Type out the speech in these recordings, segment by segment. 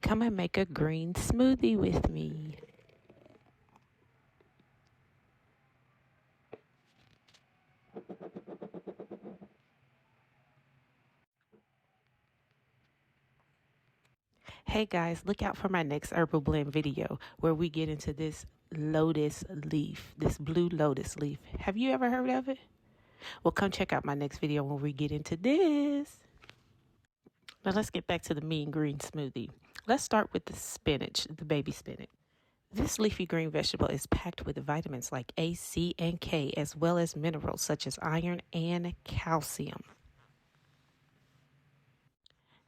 Come and make a green smoothie with me. Hey guys, look out for my next herbal blend video where we get into this lotus leaf, this blue lotus leaf. Have you ever heard of it? Well, come check out my next video when we get into this. Now let's get back to the mean green smoothie. Let's start with the spinach, the baby spinach. This leafy green vegetable is packed with vitamins like A, C, and K, as well as minerals such as iron and calcium.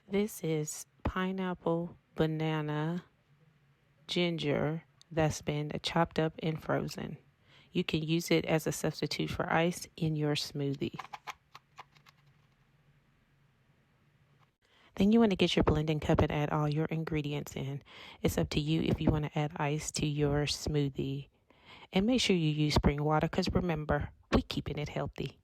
This is pineapple, banana, ginger that's been chopped up and frozen. You can use it as a substitute for ice in your smoothie. Then you want to get your blending cup and add all your ingredients in. It's up to you if you want to add ice to your smoothie. And make sure you use spring water because remember, we're keeping it healthy.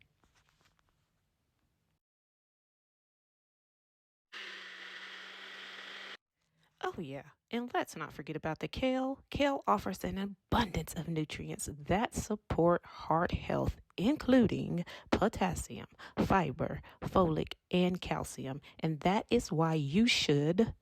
Oh yeah, and let's not forget about the kale. Kale offers an abundance of nutrients that support heart health, including potassium, fiber, folic, and calcium. And that is why you should